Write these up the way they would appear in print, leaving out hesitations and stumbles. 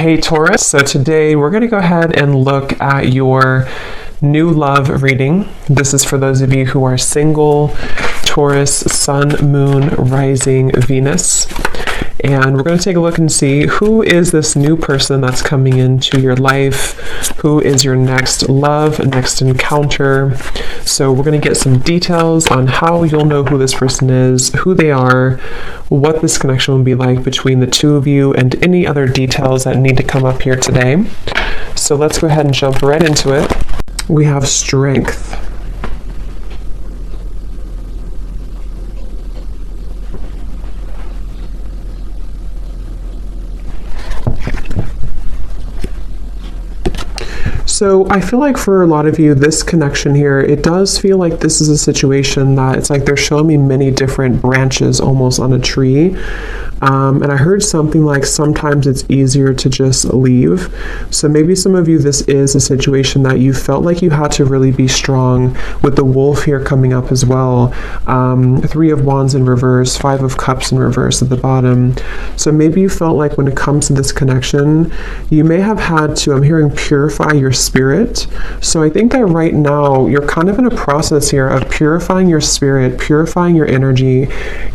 Hey Taurus, so today we're going to go ahead and look at your new love reading. This is for those of you who are single, Taurus, Sun, Moon, Rising, Venus. And we're going to take a look and see who is this new person that's coming into your life, who is your next love, next encounter. So we're going to get some details on how you'll know who this person is, who they are, what this connection will be like between the two of you, and any other details that need to come up here today. So let's go ahead and jump right into it. We have strength. So I feel like for a lot of you, this connection here, it does feel like this is a situation that it's like they're showing me many different branches almost on a tree. And I heard something like sometimes it's easier to just leave. So maybe some of you, this is a situation that you felt like you had to really be strong, with the wolf here coming up as well. 3 of Wands in reverse, 5 of Cups in reverse at the bottom. So maybe you felt like when it comes to this connection, you may have had to, I'm hearing, purify your spirit. So I think that right now you're kind of in a process here of purifying your spirit, purifying your energy.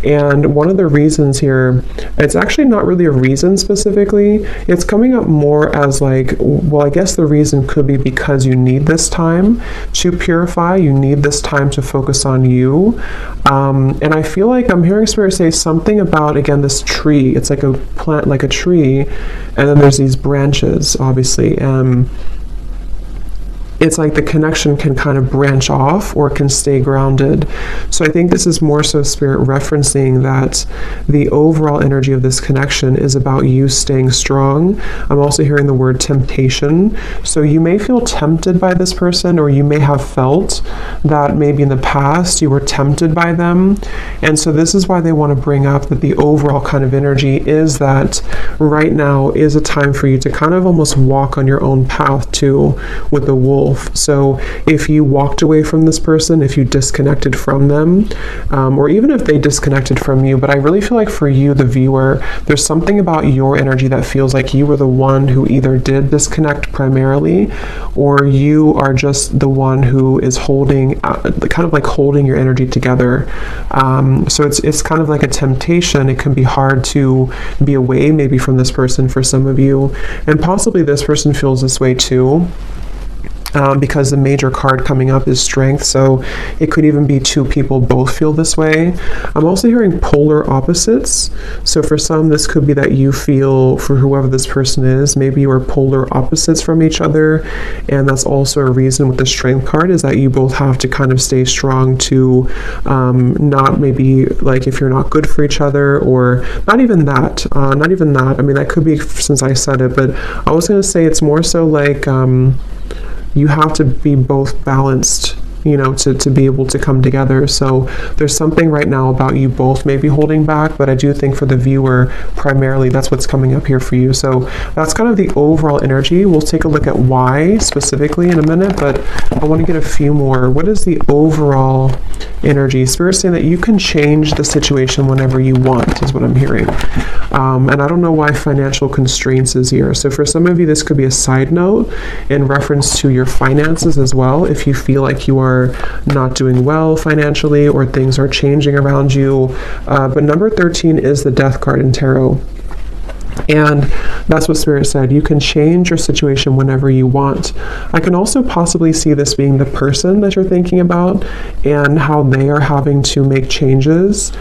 And one of the reasons here, it's actually not really a reason specifically. It's coming up more as like, well, I guess the reason could be because you need this time to purify. You need this time to focus on you. And I feel like I'm hearing Spirit say something about, again, this tree. It's like a plant, like a tree. And then there's these branches, obviously. It's like the connection can kind of branch off or can stay grounded. So I think this is more so Spirit referencing that the overall energy of this connection is about you staying strong. I'm also hearing the word temptation. So you may feel tempted by this person, or you may have felt that maybe in the past you were tempted by them. And so this is why they want to bring up that the overall kind of energy is that right now is a time for you to kind of almost walk on your own path too, with the wolf. So if you walked away from this person, if you disconnected from them, or even if they disconnected from you, but I really feel like for you, the viewer, there's something about your energy that feels like you were the one who either did disconnect primarily, or you are just the one who is holding, kind of like holding your energy together. So it's kind of like a temptation. It can be hard to be away maybe from this person for some of you, and possibly this person feels this way too. Because the major card coming up is strength, so it could even be 2 people both feel this way. I'm also hearing polar opposites. So for some, this could be that you feel, for whoever this person is, maybe you are polar opposites from each other, and that's also a reason with the strength card is that you both have to kind of stay strong to not maybe like if you're not good for each other, or not even that. I mean, that could be since I said it, but I was going to say it's more so like you have to be both balanced, you know, to be able to come together. So there's something right now about you both maybe holding back, but I do think for the viewer, primarily, that's what's coming up here for you. So that's kind of the overall energy. We'll take a look at why specifically in a minute, but I want to get a few more. What is the overall energy? Spirit's saying that you can change the situation whenever you want, is what I'm hearing. And I don't know why financial constraints is here. So for some of you, this could be a side note in reference to your finances as well. If you feel like you are not doing well financially, or things are changing around you. But number 13 is the Death card in tarot. And that's what Spirit said. You can change your situation whenever you want. I can also possibly see this being the person that you're thinking about, and how they are having to make changes,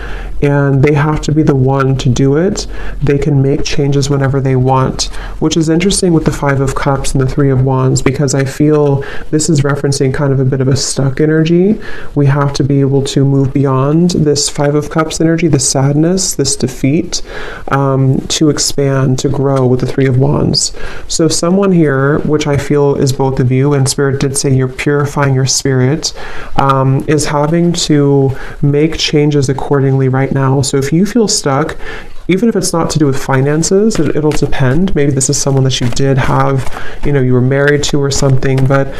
and they have to be the one to do it. They can make changes whenever they want, which is interesting with the 5 of Cups and the 3 of Wands, because I feel this is referencing kind of a bit of a stuck energy. We have to be able to move beyond this 5 of Cups energy, the sadness, this defeat, to expand, to grow with the 3 of Wands. So someone here, which I feel is both of you, and Spirit did say you're purifying your spirit, is having to make changes accordingly right now. So if you feel stuck, even if it's not to do with finances, it'll depend. Maybe this is someone that you did have, you know, you were married to or something, but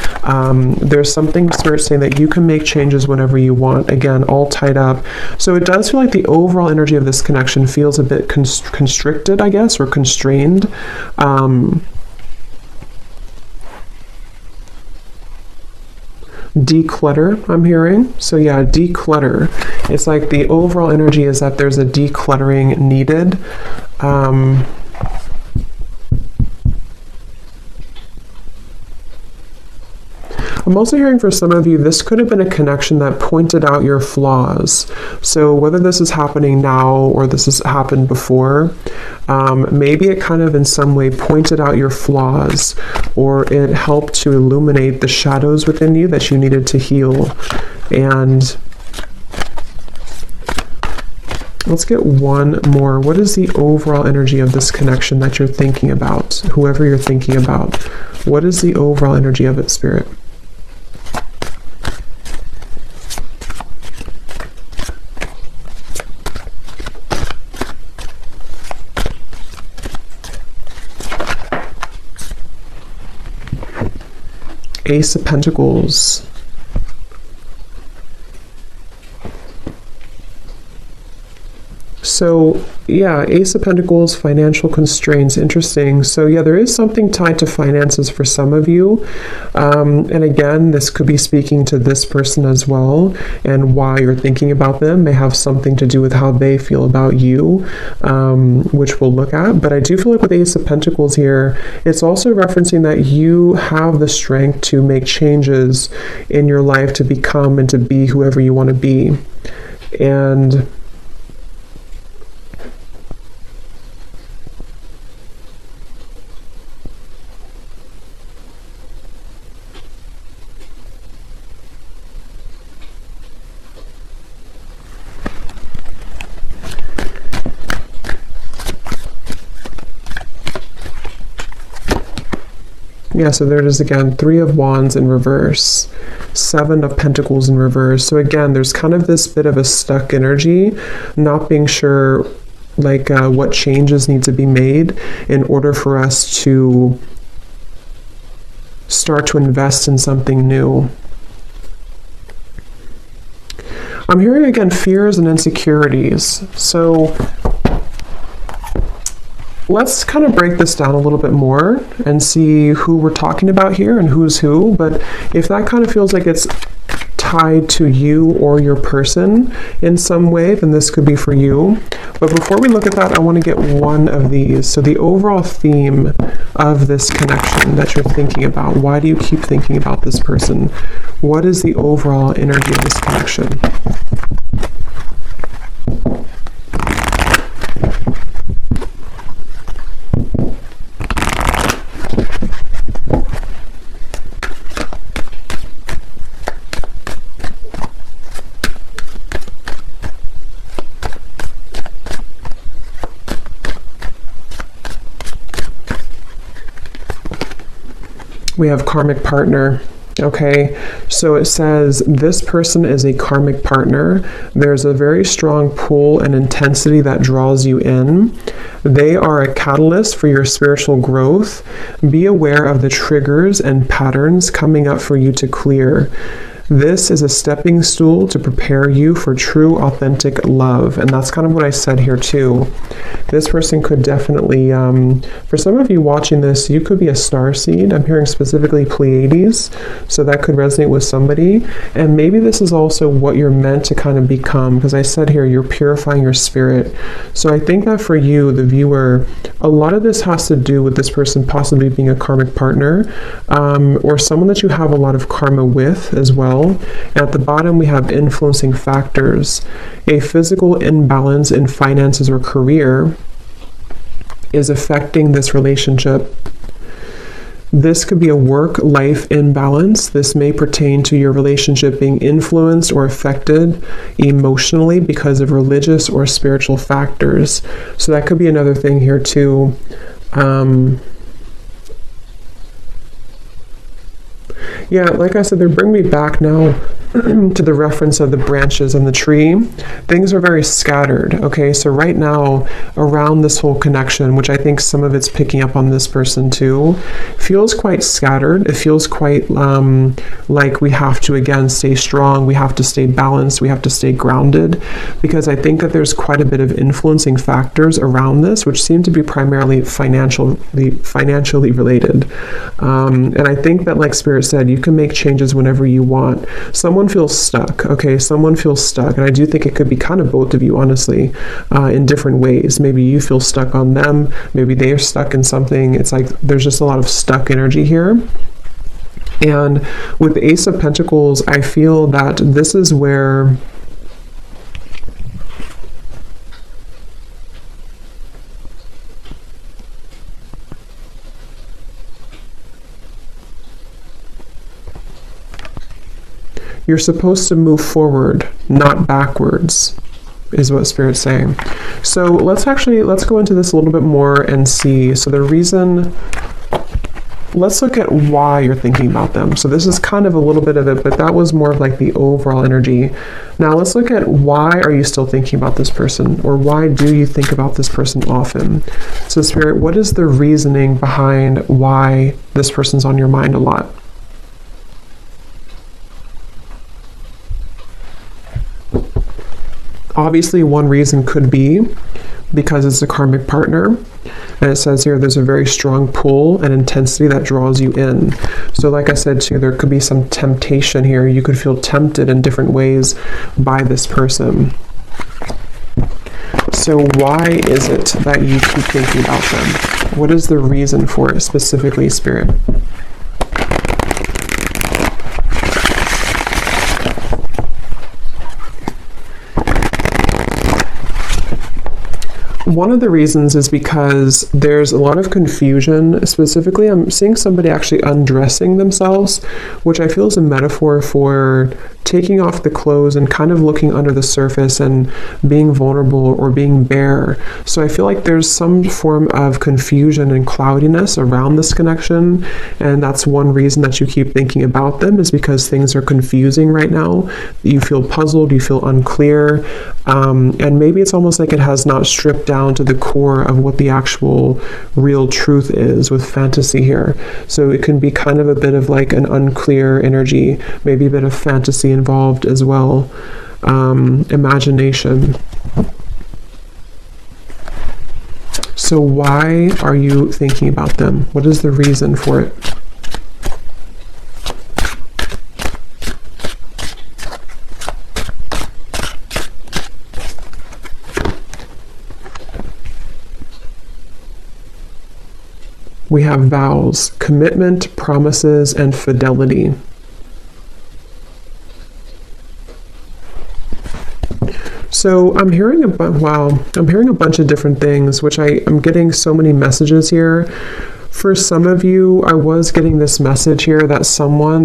there's something Spirit saying that you can make changes whenever you want. Again, all tied up. So it does feel like the overall energy of this connection feels a bit constricted, I guess, or constrained. Declutter, I'm hearing. So yeah, declutter. It's like the overall energy is that there's a decluttering needed. I'm also hearing for some of you, this could have been a connection that pointed out your flaws. So whether this is happening now or this has happened before, maybe it kind of in some way pointed out your flaws, or it helped to illuminate the shadows within you that you needed to heal. And let's get one more. What is the overall energy of this connection that you're thinking about? Whoever you're thinking about, what is the overall energy of it, Spirit? Ace of Pentacles. So yeah, Ace of Pentacles, financial constraints, interesting. So yeah, there is something tied to finances for some of you. And again, this could be speaking to this person as well, and why you're thinking about them may have something to do with how they feel about you, which we'll look at. But I do feel like with Ace of Pentacles here, it's also referencing that you have the strength to make changes in your life to become and to be whoever you want to be. And yeah, so there it is again, 3 of Wands in reverse, 7 of Pentacles in reverse. So again, there's kind of this bit of a stuck energy, not being sure like what changes need to be made in order for us to start to invest in something new. I'm hearing again fears and insecurities. So let's kind of break this down a little bit more and see who we're talking about here and who's who. But if that kind of feels like it's tied to you or your person in some way, then this could be for you. But before we look at that, I want to get one of these. So the overall theme of this connection that you're thinking about, why do you keep thinking about this person? What is the overall energy of this connection? We have karmic partner. Okay, so it says this person is a karmic partner. There's a very strong pull and intensity that draws you in. They are a catalyst for your spiritual growth. Be aware of the triggers and patterns coming up for you to clear. This is a stepping stool to prepare you for true, authentic love. And that's kind of what I said here too. This person could definitely, for some of you watching this, you could be a starseed. I'm hearing specifically Pleiades. So that could resonate with somebody. And maybe this is also what you're meant to kind of become. Because I said here, you're purifying your spirit. So I think that for you, the viewer, a lot of this has to do with this person possibly being a karmic partner, or someone that you have a lot of karma with as well. And at the bottom, we have influencing factors. A physical imbalance in finances or career is affecting this relationship. This could be a work-life imbalance. This may pertain to your relationship being influenced or affected emotionally because of religious or spiritual factors. So that could be another thing here too. Yeah, like I said, they're bringing me back now to the reference of the branches and the tree, things are very scattered. Okay, so right now around this whole connection, which I think some of it's picking up on this person too, feels quite scattered. It feels quite like we have to again stay strong, we have to stay balanced, we have to stay grounded, because I think that there's quite a bit of influencing factors around this, which seem to be primarily financially related. And I think that, like Spirit said, you can make changes whenever you want. Someone feels stuck, okay? Someone feels stuck. And I do think it could be kind of both of you, honestly, in different ways. Maybe you feel stuck on them. Maybe they are stuck in something. It's like there's just a lot of stuck energy here. And with the Ace of Pentacles, I feel that this is where you're supposed to move forward, not backwards, is what Spirit's saying. So let's go into this a little bit more and see. So the reason, let's look at why you're thinking about them. So this is kind of a little bit of it, but that was more of like the overall energy. Now let's look at why are you still thinking about this person, or why do you think about this person often? So Spirit, what is the reasoning behind why this person's on your mind a lot? Obviously, one reason could be because it's a karmic partner. And it says here there's a very strong pull and intensity that draws you in. So like I said too, there could be some temptation here. You could feel tempted in different ways by this person. So why is it that you keep thinking about them? What is the reason for it specifically, Spirit? One of the reasons is because there's a lot of confusion. Specifically, I'm seeing somebody actually undressing themselves, which I feel is a metaphor for taking off the clothes and kind of looking under the surface and being vulnerable or being bare. So I feel like there's some form of confusion and cloudiness around this connection, and that's one reason that you keep thinking about them, is because things are confusing right now. You feel puzzled, you feel unclear, and maybe it's almost like it has not stripped down to the core of what the actual real truth is with fantasy here. So it can be kind of a bit of like an unclear energy, maybe a bit of fantasy involved as well, imagination. So why are you thinking about them? What is the reason for it? We have vows, commitment, promises, and fidelity. So I'm hearing a bunch of different things, which I'm getting so many messages here. For some of you, I was getting this message here that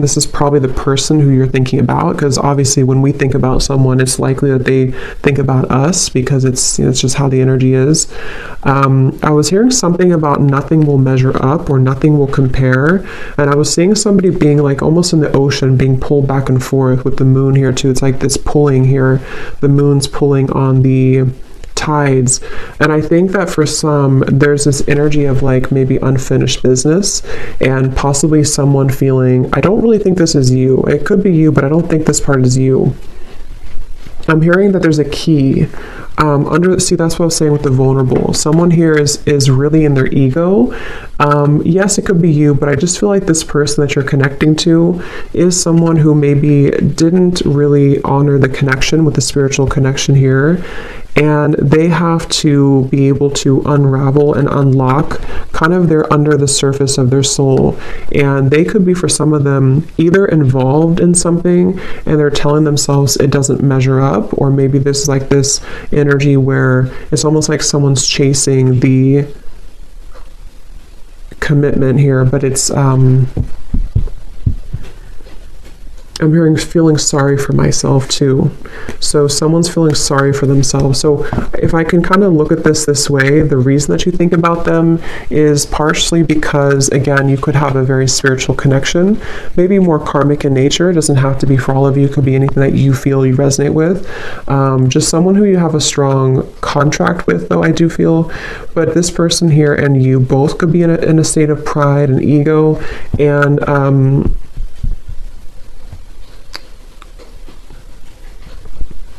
this is probably the person who you're thinking about, because obviously when we think about someone, it's likely that they think about us, because it's just how the energy is. I was hearing something about nothing will measure up or nothing will compare, and I was seeing somebody being like almost in the ocean, being pulled back and forth with the moon here too. It's like this pulling here. The moon's pulling on the tides, and I think that for some there's this energy of like maybe unfinished business, and possibly someone feeling, I don't really think this is you. It could be you, but I don't think this part is you. I'm hearing that there's a key see, that's what I was saying with the vulnerable. Someone here is really in their ego. Yes, it could be you, but I just feel like this person that you're connecting to is someone who maybe didn't really honor the connection with the spiritual connection here, and they have to be able to unravel and unlock kind of their under the surface of their soul. And they could be, for some of them, either involved in something and they're telling themselves it doesn't measure up, or maybe this is like this energy where it's almost like someone's chasing the commitment here, but it's I'm hearing feeling sorry for myself too. So someone's feeling sorry for themselves. So if I can kind of look at this way, the reason that you think about them is partially because, again, you could have a very spiritual connection, maybe more karmic in nature. It doesn't have to be for all of you. It could be anything that you feel you resonate with. Just someone who you have a strong contract with, though, I do feel. But this person here and you both could be in a state of pride and ego, and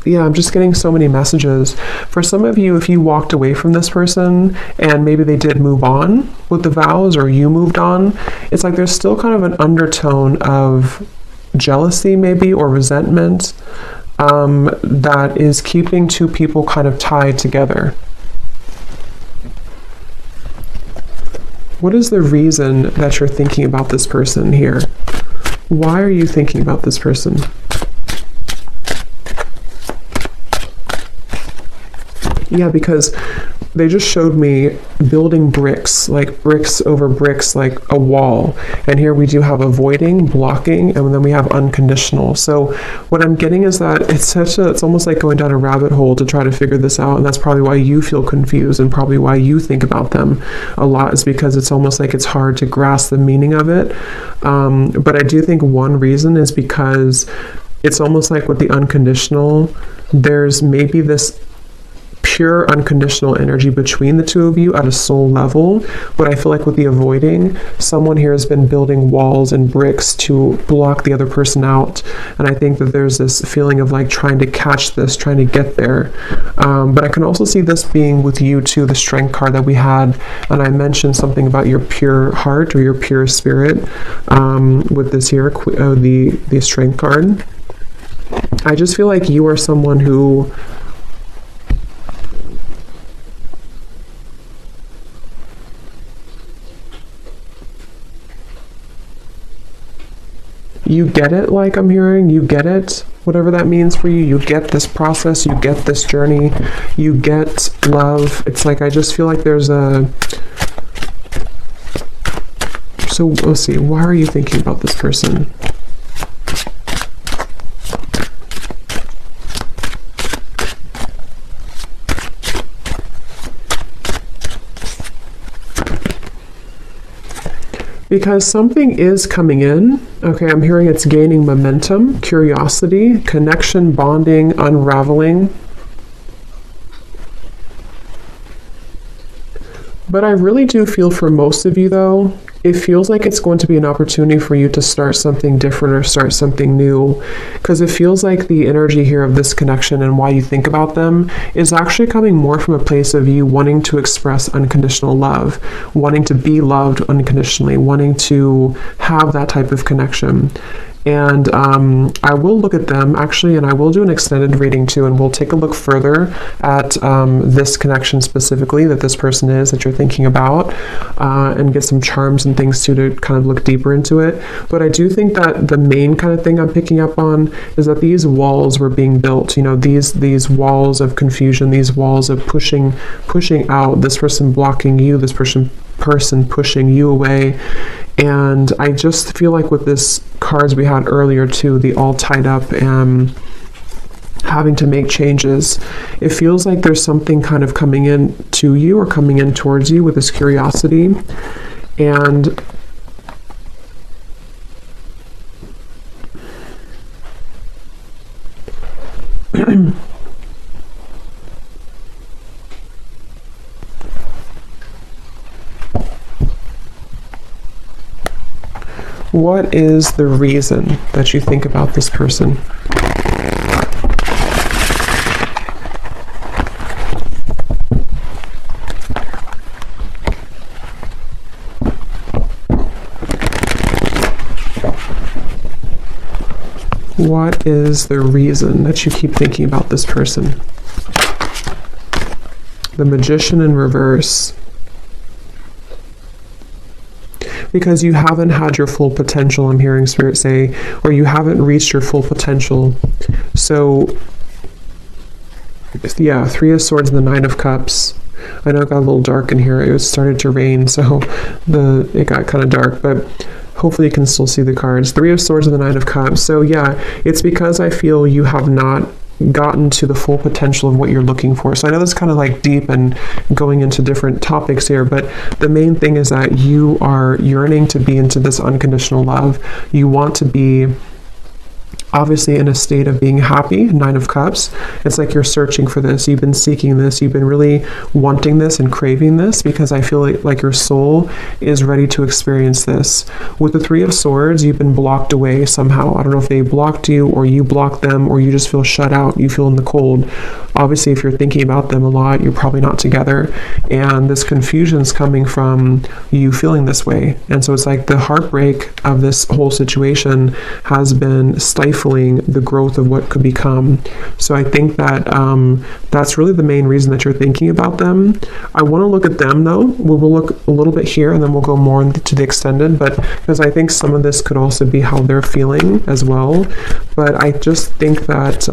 yeah, I'm just getting so many messages. For some of you, if you walked away from this person and maybe they did move on with the vows, or you moved on, it's like there's still kind of an undertone of jealousy maybe, or resentment, that is keeping two people kind of tied together. What is the reason that you're thinking about this person here? Why are you thinking about this person? Yeah, because they just showed me building bricks, like bricks over bricks, like a wall. And here we do have avoiding, blocking, and then we have unconditional. So what I'm getting is that it's almost like going down a rabbit hole to try to figure this out. And that's probably why you feel confused, and probably why you think about them a lot, is because it's almost like it's hard to grasp the meaning of it. But I do think one reason is because it's almost like with the unconditional, there's maybe this pure unconditional energy between the two of you at a soul level. But I feel like with the avoiding, someone here has been building walls and bricks to block the other person out. And I think that there's this feeling of like trying to catch this, trying to get there. But I can also see this being with you too, the strength card that we had. And I mentioned something about your pure heart or your pure spirit with this here, the strength card. I just feel like you are someone who you get it, like I'm hearing, you get it, whatever that means for you. You get this process, you get this journey, you get love. It's like, I just feel like there's a... So let's see, why are you thinking about this person? Because something is coming in. Okay, I'm hearing it's gaining momentum, curiosity, connection, bonding, unraveling. But I really do feel for most of you, though, it feels like it's going to be an opportunity for you to start something different or start something new, because it feels like the energy here of this connection and why you think about them is actually coming more from a place of you wanting to express unconditional love, wanting to be loved unconditionally, wanting to have that type of connection. And I will look at them actually, and I will do an extended reading too, and we'll take a look further at this connection specifically that this person is that you're thinking about, and get some charms and things too to kind of look deeper into it. But I do think that the main kind of thing I'm picking up on is that these walls were being built, you know, these walls of confusion, these walls of pushing out, this person blocking you, this person pushing you away. And I just feel like with this cards we had earlier too, the all tied up and having to make changes, it feels like there's something kind of coming in to you or coming in towards you with this curiosity. And what is the reason that you think about this person? What is the reason that you keep thinking about this person? The Magician in reverse. Because you haven't had your full potential, I'm hearing Spirit say, or you haven't reached your full potential. So, yeah, Three of Swords and the Nine of Cups. I know it got a little dark in here. It started to rain, so it got kind of dark. But Hopefully you can still see the cards. Three of Swords and the Knight of Cups. So yeah, it's because I feel you have not gotten to the full potential of what you're looking for. So I know that's kind of like deep and going into different topics here, but the main thing is that you are yearning to be into this unconditional love. You want to be obviously in a state of being happy. Nine of Cups. It's like you're searching for this. You've been seeking this. You've been really wanting this and craving this, because I feel like your soul is ready to experience this. With the Three of Swords, you've been blocked away somehow. I don't know if they blocked you or you blocked them, or you just feel shut out. You feel in the cold. Obviously, if you're thinking about them a lot, you're probably not together. And this confusion is coming from you feeling this way. And so it's like the heartbreak of this whole situation has been stifling the growth of what could become. So I think that that's really the main reason that you're thinking about them. I want to look at them though. We'll look a little bit here and then we'll go more into the extended, but because I think some of this could also be how they're feeling as well. But I just think that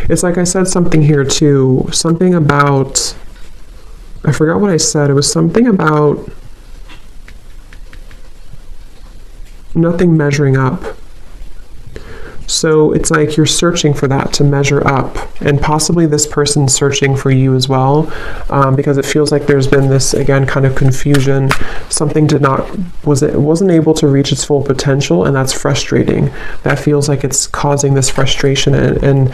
it's like I said something here too, something about, I forgot what I said. It was something about nothing measuring up. So it's like you're searching for that to measure up, and possibly this person's searching for you as well, because it feels like there's been this, again, kind of confusion. Something wasn't able to reach its full potential, and that's frustrating. That feels like it's causing this frustration, and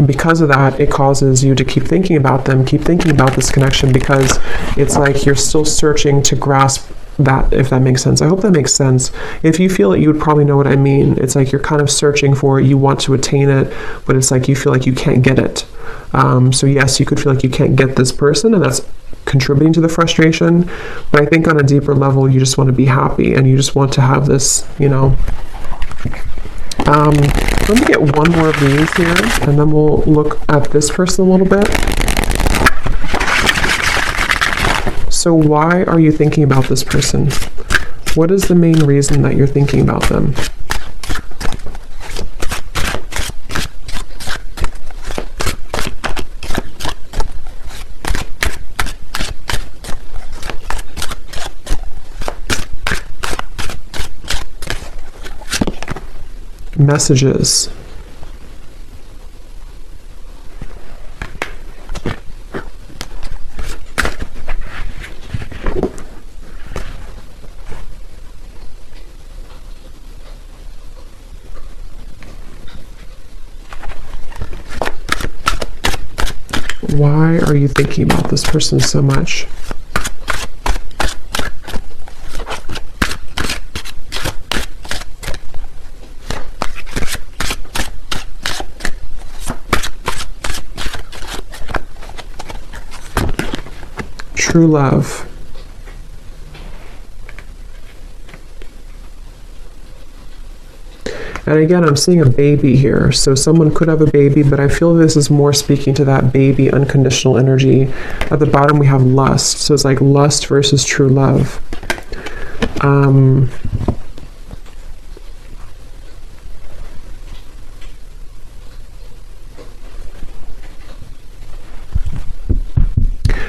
because of that, it causes you to keep thinking about them, keep thinking about this connection, because it's like you're still searching to grasp that, if that makes sense. I hope that makes sense. If you feel it, you would probably know what I mean. It's like you're kind of searching for it, you want to attain it, but it's like you feel like you can't get it. So yes, you could feel like you can't get this person, and that's contributing to the frustration. But I think on a deeper level, you just want to be happy, and you just want to have this, you know. Let me get one more of these here, and then we'll look at this person a little bit. So why are you thinking about this person? What is the main reason that you're thinking about them? Messages. Why are you thinking about this person so much? True love. And again, I'm seeing a baby here. So someone could have a baby, but I feel this is more speaking to that baby unconditional energy. At the bottom, we have lust. So it's like lust versus true love.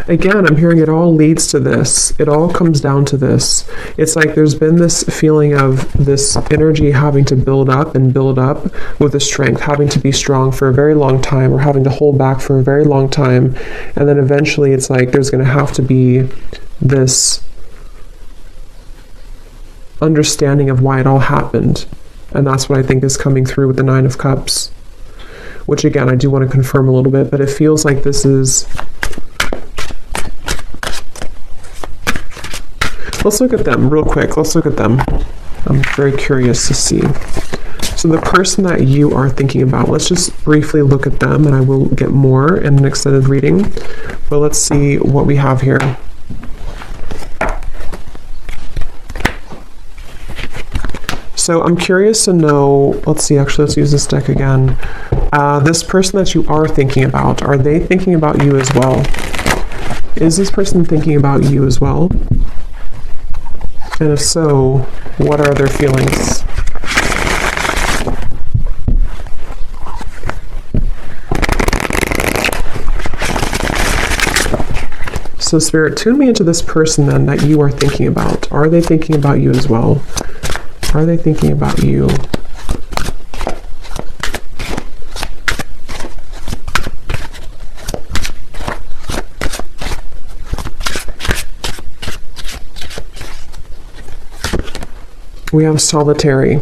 Again, I'm hearing it all leads to this. It all comes down to this. It's like there's been this feeling of this energy having to build up and build up with the strength, having to be strong for a very long time, or having to hold back for a very long time. And then eventually it's like there's going to have to be this understanding of why it all happened. And that's what I think is coming through with the Nine of Cups. Which again, I do want to confirm a little bit, but it feels like this is... Let's look at them real quick. Let's look at them. I'm very curious to see. So the person that you are thinking about, let's just briefly look at them, and I will get more in an extended reading. But let's see what we have here. So I'm curious to know, let's see, actually, let's use this deck again. This person that you are thinking about, are they thinking about you as well? Is this person thinking about you as well? And if so, what are their feelings? So Spirit, tune me into this person then that you are thinking about. Are they thinking about you as well? Are they thinking about you? We have solitary.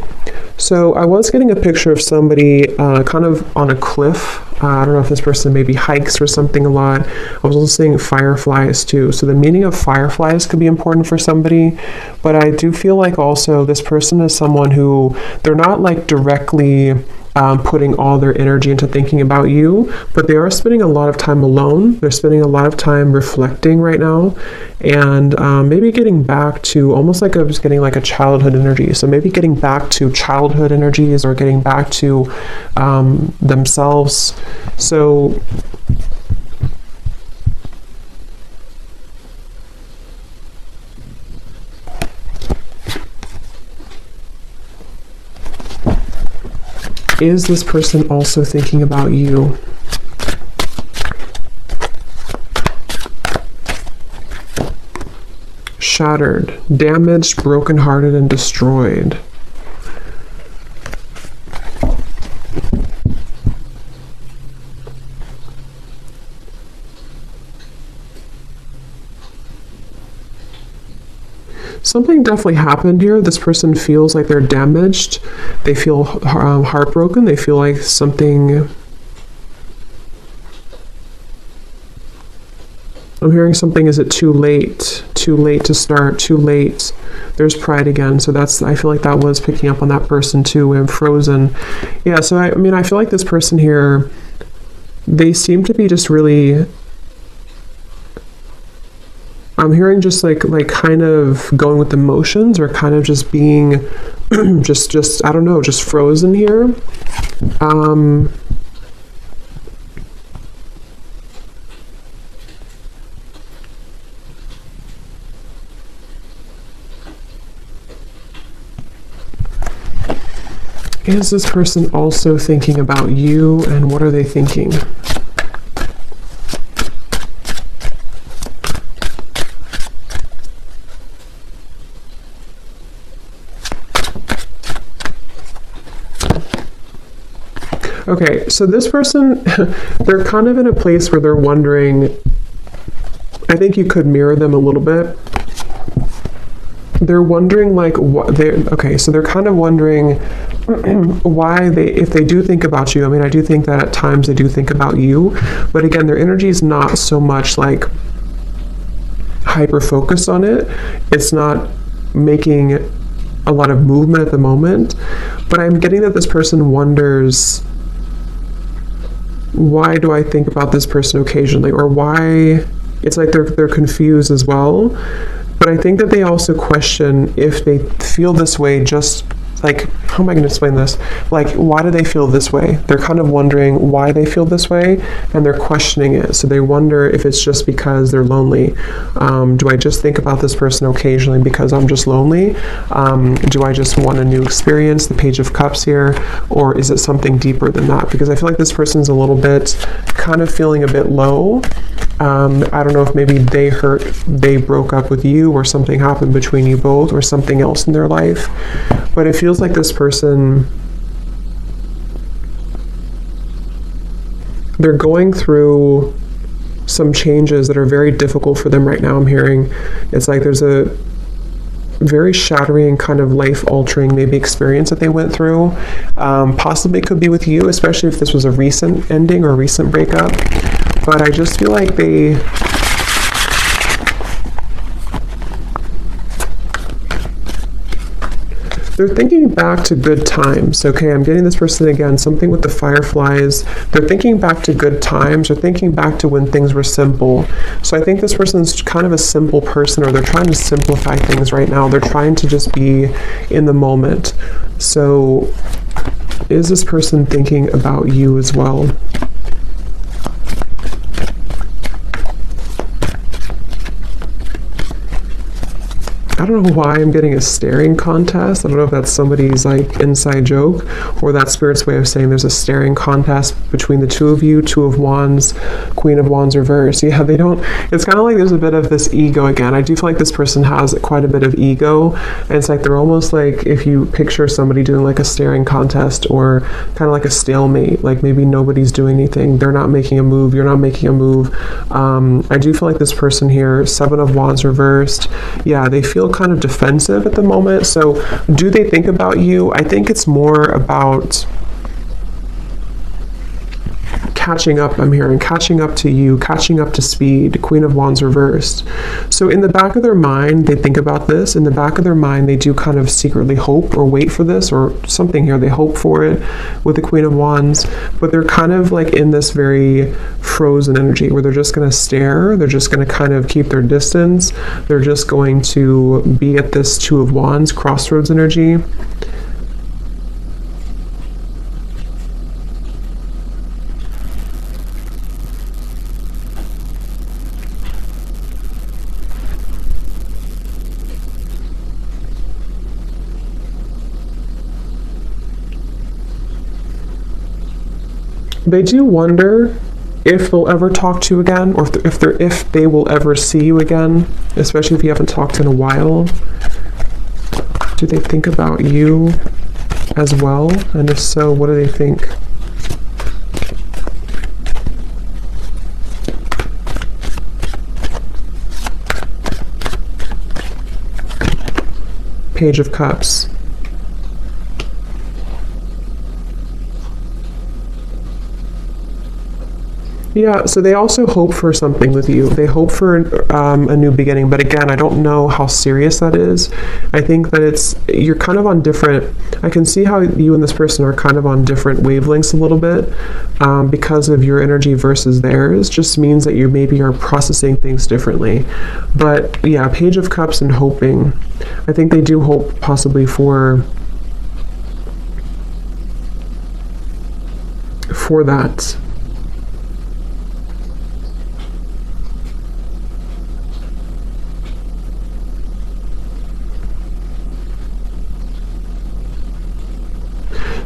So I was getting a picture of somebody kind of on a cliff. I don't know if this person maybe hikes or something a lot. I was also seeing fireflies too. So the meaning of fireflies could be important for somebody. But I do feel like also this person is someone who, they're not like directly putting all their energy into thinking about you, but they are spending a lot of time alone. They're spending a lot of time reflecting right now, and maybe getting back to almost like I was getting like a childhood energy. So maybe getting back to childhood energies or getting back to themselves. So is this person also thinking about you? Shattered, damaged, brokenhearted, and destroyed. Something definitely happened here. This person feels like they're damaged. They feel heartbroken. They feel like something... I'm hearing something, is it too late? Too late to start, too late. There's pride again. So that's, I feel like that was picking up on that person too. I'm frozen. Yeah, so I mean, I feel like this person here, they seem to be just really... I'm hearing just like kind of going with emotions, or kind of just being just I don't know, just frozen here. Is this person also thinking about you, and what are they thinking? Okay, so this person, they're kind of in a place where they're wondering, I think you could mirror them a little bit. They're wondering like what they're, okay, so they're kind of wondering why they, if they do think about you, I mean, I do think that at times they do think about you, but again, their energy is not so much like hyper focused on it. It's not making a lot of movement at the moment, but I'm getting that this person wonders, why do I think about this person occasionally, or why, it's like they're confused as well. But I think that they also question if they feel this way, just like, how am I going to explain this? Like, why do they feel this way? They're kind of wondering why they feel this way, and they're questioning it. So they wonder if it's just because they're lonely. Do I just think about this person occasionally because I'm just lonely? Do I just want a new experience, the Page of Cups here? Or is it something deeper than that? Because I feel like this person's a little bit, kind of feeling a bit low. I don't know if maybe they broke up with you, or something happened between you both, or something else in their life. But it feels like this person, they're going through some changes that are very difficult for them right now. I'm hearing it's like there's a very shattering, kind of life-altering maybe experience that they went through. Possibly it could be with you, especially if this was a recent ending or a recent breakup. But I just feel like they're thinking back to good times. Okay, I'm getting this person again, something with the fireflies. They're thinking back to good times, or thinking back to when things were simple. So I think this person's kind of a simple person, or they're trying to simplify things right now. They're trying to just be in the moment. So is this person thinking about you as well? I don't know why I'm getting a staring contest. I don't know if that's somebody's like inside joke or that Spirit's way of saying there's a staring contest between the two of you. Two of Wands, Queen of Wands reverse. Yeah, they don't, it's kind of like there's a bit of this ego again. I do feel like this person has quite a bit of ego, and it's like they're almost like, if you picture somebody doing like a staring contest or kind of like a stalemate, like maybe nobody's doing anything, they're not making a move, you're not making a move. I do feel like this person here, Seven of Wands reversed, yeah, they feel kind of defensive at the moment. So do they think about you? I think it's more about catching up. I'm hearing catching up to you, catching up to speed. Queen of Wands reversed. So in the back of their mind, they think about this. In the back of their mind, they do kind of secretly hope or wait for this or something here. They hope for it with the Queen of Wands, but they're kind of like in this very frozen energy where they're just going to stare. They're just going to kind of keep their distance. They're just going to be at this Two of Wands crossroads energy. They do wonder if they'll ever talk to you again, or if they will ever see you again, especially if you haven't talked in a while. Do they think about you as well? And if so, what do they think? Page of Cups. Yeah, so they also hope for something with you. They hope for a new beginning, but again, I don't know how serious that is. I think that you're kind of on different, I can see how you and this person are kind of on different wavelengths a little bit because of your energy versus theirs. Just means that you maybe are processing things differently. But yeah, Page of Cups and hoping. I think they do hope possibly for that.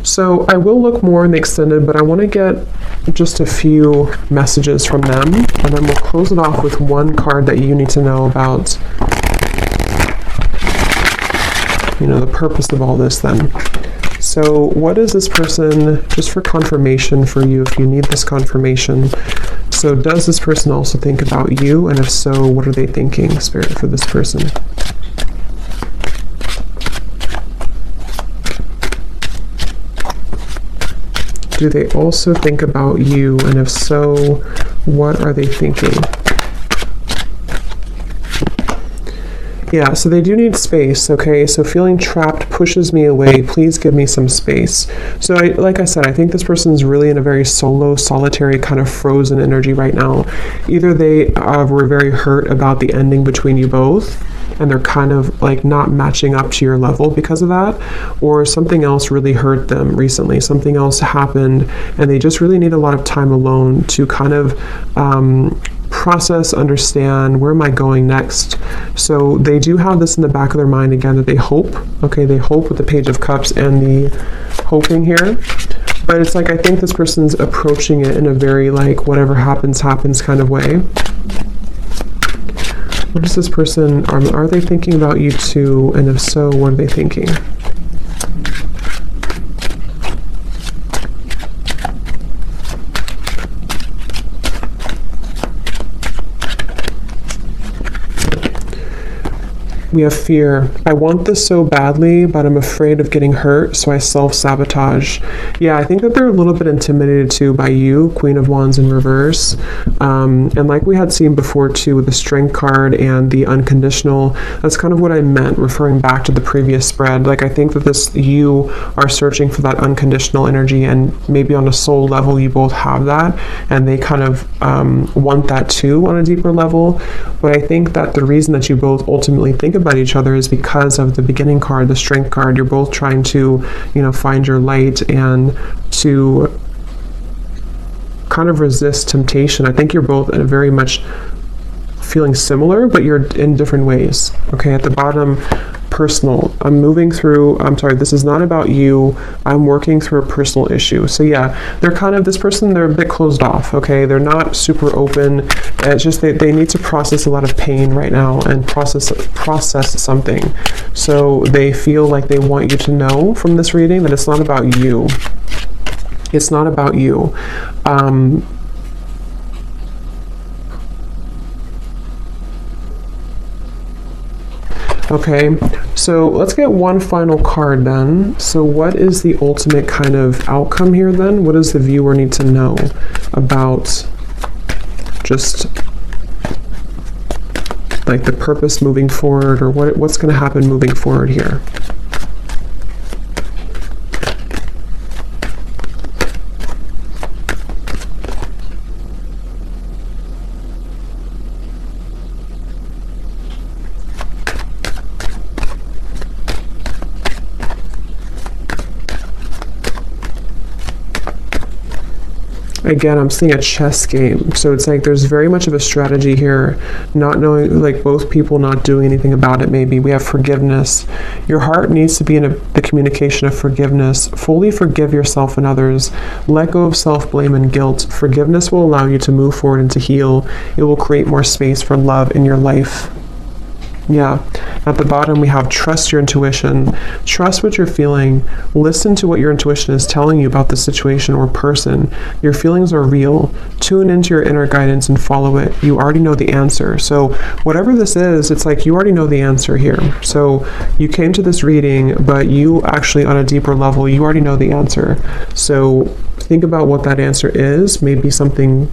So I will look more in the extended, but I want to get just a few messages from them, and then we'll close it off with one card that you need to know about, you know, the purpose of all this then. So what is this person, just for confirmation for you, if you need this confirmation. So does this person also think about you? And if so, what are they thinking, Spirit, for this person? Do they also think about you? And if so, what are they thinking? Yeah, so they do need space, okay? So feeling trapped pushes me away. Please give me some space. So like I said, I think this person's really in a very solo, solitary, kind of frozen energy right now. Either they were very hurt about the ending between you both, and they're kind of like not matching up to your level because of that, or something else really hurt them recently. Something else happened, and they just really need a lot of time alone to kind of process, understand, where am I going next? So they do have this in the back of their mind again, that they hope, okay, they hope with the Page of Cups and the hoping here. But it's like, I think this person's approaching it in a very like, whatever happens, happens kind of way. What is this person, are they thinking about you too? And if so, what are they thinking? We have fear. I want this so badly, but I'm afraid of getting hurt, so I self-sabotage. Yeah, I think that they're a little bit intimidated too by you, Queen of Wands in reverse. And like we had seen before too with the Strength card and the unconditional, that's kind of what I meant, referring back to the previous spread. Like I think that you are searching for that unconditional energy, and maybe on a soul level you both have that, and they kind of want that too on a deeper level. But I think that the reason that you both ultimately think about each other is because of the beginning card, the Strength card. You're both trying to, you know, find your light and to kind of resist temptation. I think you're both very much feeling similar, but you're in different ways. Okay, at the bottom, personal. This is not about you. I'm working through a personal issue. So yeah, they're kind of, this person, they're a bit closed off, okay? They're not super open. It's just they need to process a lot of pain right now and process something. So they feel like they want you to know from this reading that it's not about you. It's not about you. Okay, so let's get one final card then. So what is the ultimate kind of outcome here then? What does the viewer need to know about just like the purpose moving forward, or what's going to happen moving forward here? Again, I'm seeing a chess game. So it's like there's very much of a strategy here, not knowing, like both people not doing anything about it maybe. We have forgiveness. Your heart needs to be in the communication of forgiveness. Fully forgive yourself and others. Let go of self-blame and guilt. Forgiveness will allow you to move forward and to heal. It will create more space for love in your life. Yeah. At the bottom, we have trust your intuition. Trust what you're feeling. Listen to what your intuition is telling you about the situation or person. Your feelings are real. Tune into your inner guidance and follow it. You already know the answer. So whatever this is, it's like you already know the answer here. So you came to this reading, but you actually, on a deeper level, you already know the answer. So think about what that answer is. Maybe something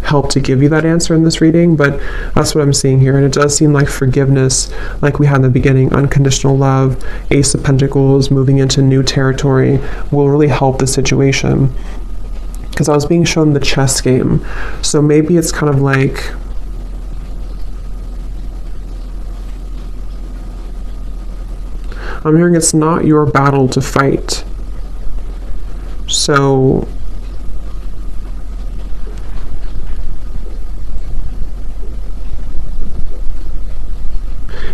help to give you that answer in this reading, but that's what I'm seeing here. And it does seem like forgiveness, like we had in the beginning, unconditional love, Ace of Pentacles, moving into new territory will really help the situation. Because I was being shown the chess game. So maybe it's kind of like, I'm hearing it's not your battle to fight. So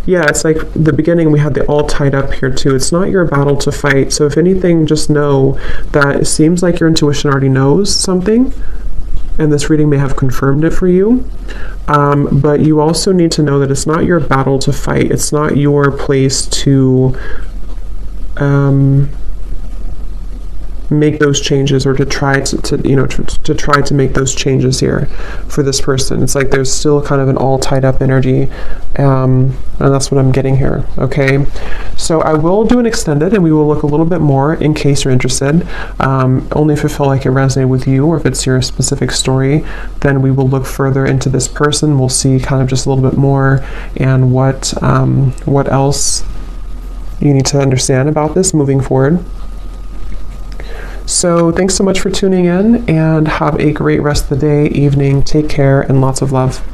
yeah, it's like the beginning, we had the all tied up here too. It's not your battle to fight. So if anything, just know that it seems like your intuition already knows something, and this reading may have confirmed it for you. But you also need to know that it's not your battle to fight. It's not your place to make those changes, or to try to try to make those changes here for this person. It's like there's still kind of an all tied up energy, and that's what I'm getting here. Okay, so I will do an extended, and we will look a little bit more in case you're interested. Only if you feel like it resonated with you, or if it's your specific story, then we will look further into this person. We'll see kind of just a little bit more, and what else you need to understand about this moving forward. So thanks so much for tuning in, and have a great rest of the day, evening. Take care, and lots of love.